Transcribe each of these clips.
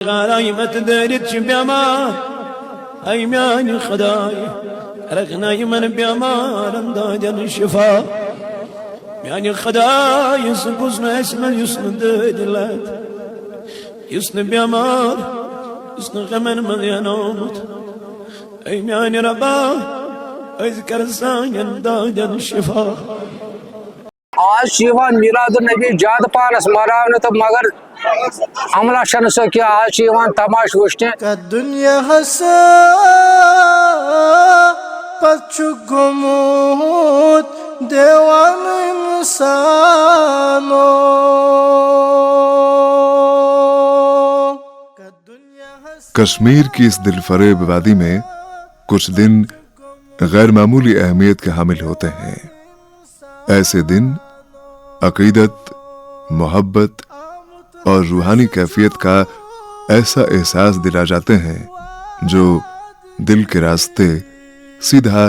غرايمة دارت بأمان أيمان خداي رغنا يمن بأمان أمداد الشفاء يعني خداي يسقسنا اسم اليسن دادلات يسن بأمان يسن غمن من ينامت أيمان ربا اذكر سانيا أمداد الشفاء آج شیوان میلاد النبی جاد پانس مراؤن تو مگر عملہ شن سو کیا آج شیوان تماش وشنے کا دنیا ہسا پچھو گموت دیوان انسانو کشمیر کی اس دل فریب وادی میں کچھ دن غیر معمولی اہمیت کے حامل ہوتے ہیں۔ ایسے دن عقیدت، محبت اور روحانی کیفیت کا ایسا احساس دلا جاتے ہیں جو دل کے راستے سیدھا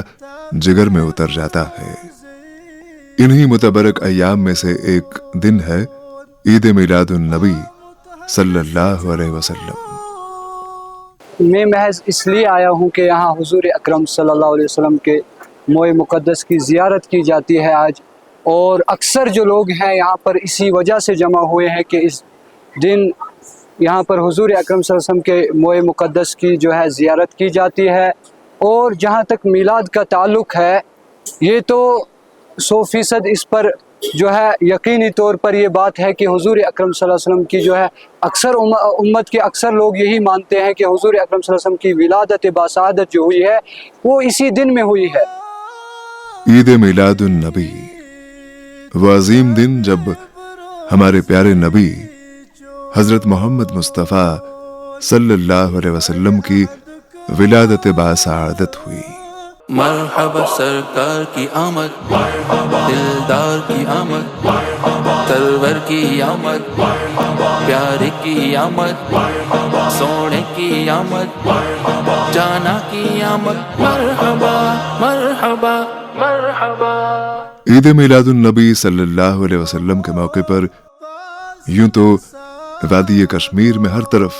جگر میں اتر جاتا ہے۔ انہی متبرک ایام میں سے ایک دن ہے عید میلاد النبی صلی اللہ علیہ وسلم۔ میں محض اس لیے آیا ہوں کہ یہاں حضور اکرم صلی اللہ علیہ وسلم کے موئے مقدس کی زیارت کی جاتی ہے آج، اور اکثر جو لوگ ہیں یہاں پر اسی وجہ سے جمع ہوئے ہیں کہ اس دن یہاں پر حضور اکرم صلی اللہ علیہ وسلم کے موئے مقدس کی جو ہے زیارت کی جاتی ہے۔ اور جہاں تک میلاد کا تعلق ہے، یہ تو 100% اس پر جو ہے یقینی طور پر یہ بات ہے کہ حضور اکرم صلی اللہ علیہ وسلم کی جو ہے اکثر امت کے اکثر لوگ یہی مانتے ہیں کہ حضور اکرم صلی اللہ علیہ وسلم کی ولادت باسعادت جو ہوئی ہے وہ اسی دن میں ہوئی ہے۔ عید میلاد النبی، وہ عظیم دن جب ہمارے پیارے نبی حضرت محمد مصطفیٰ صلی اللہ علیہ وسلم کی ولادت باسعادت ہوئی۔ مرحبا سرکار کی آمد، دلدار کی آمد، سرور کی آمد، پیارے کی آمد، سونے کی آمد، جانا کی آمد، مرحبا مرحبا مرحبا۔ عید میلاد النبی صلی اللہ علیہ وسلم کے موقع پر یوں تو وادی کشمیر میں ہر طرف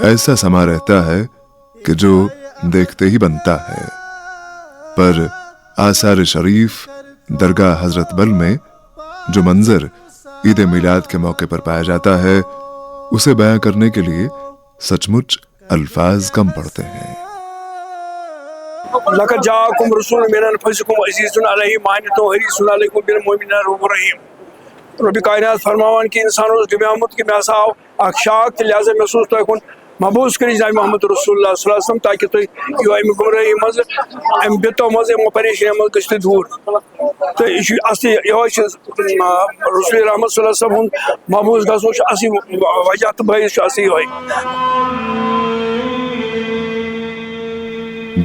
ایسا سما رہتا ہے کہ جو دیکھتے ہی بنتا ہے، پر آثار شریف درگاہ حضرت بل میں جو منظر عید میلاد کے موقع پر پایا جاتا ہے اسے بیان کرنے کے لیے سچ مچ الفاظ کم پڑتے ہیں۔ لقد جاءكم رسول من انفسكم عزيز عليه ما عنتم حريص عليكم بالمؤمنين رؤوف رحیم۔ رب کائنات فرماوان کہ انسان اس گمیامت کی میں آو اخ شاک لہذا محسوس تو کن محبوس کری جناب محمد رسول اللہ صلی اللہ علیہ وسلم تاکہ تو یہ ام گمراہی مز ام بتو مز ام پریشانی مز گشت دور تو یہ اصلی یہ رسول رحمت صلی اللہ علیہ وسلم محبوس گھو اصلی وجہ تو باعث اصلی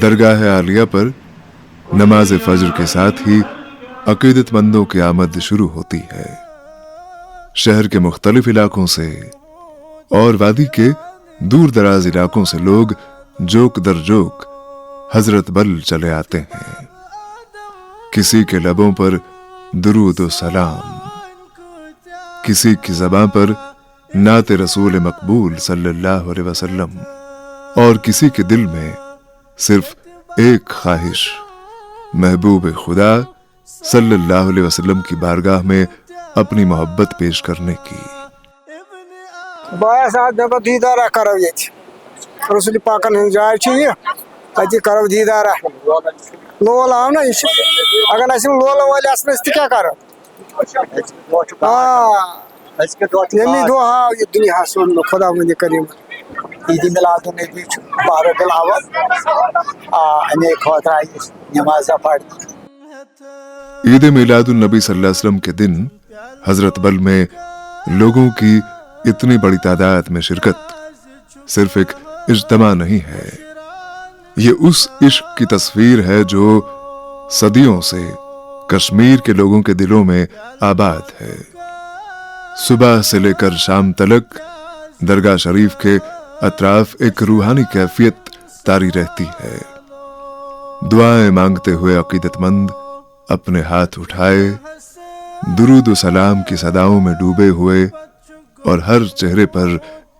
درگاہ عالیہ پر نماز فجر کے ساتھ ہی عقیدت مندوں کی آمد شروع ہوتی ہے۔ شہر کے مختلف علاقوں سے اور وادی کے دور دراز علاقوں سے لوگ جوک در جوک حضرت بل چلے آتے ہیں۔ کسی کے لبوں پر درود و سلام، کسی کی زبان پر نعت رسول مقبول صلی اللہ علیہ وسلم، اور کسی کے دل میں صرف ایک خواہش، محبوب خدا صلی اللہ علیہ وسلم کی بارگاہ میں اپنی محبت پیش کرنے کی۔ بایا ساتھ دبا دیدارہ کرو یہ رسول پاکن ہن جائے چاہیے تاکہ کرو دیدارہ لول آو نا اگر ایسے لول والے اسنے اس کیا کرو یمی دو ہاں یہ دنیا سن لو خدا مجھے کریم عید میلاد النبی بارہ بلاوت انیک ہوتا ہے نماز پڑھ۔ عید میلاد النبی صلی اللہ علیہ وسلم کے دن حضرت بل میں لوگوں کی اتنی بڑی تعداد میں شرکت صرف ایک اجتماع نہیں ہے، یہ اس عشق کی تصویر ہے جو صدیوں سے کشمیر کے لوگوں کے دلوں میں آباد ہے۔ صبح سے لے کر شام تلک درگاہ شریف کے اطراف ایک روحانی کیفیت طاری رہتی ہے۔ دعائیں مانگتے ہوئے عقیدت مند اپنے ہاتھ اٹھائے، درود و سلام کی صداؤں میں ڈوبے ہوئے، اور ہر چہرے پر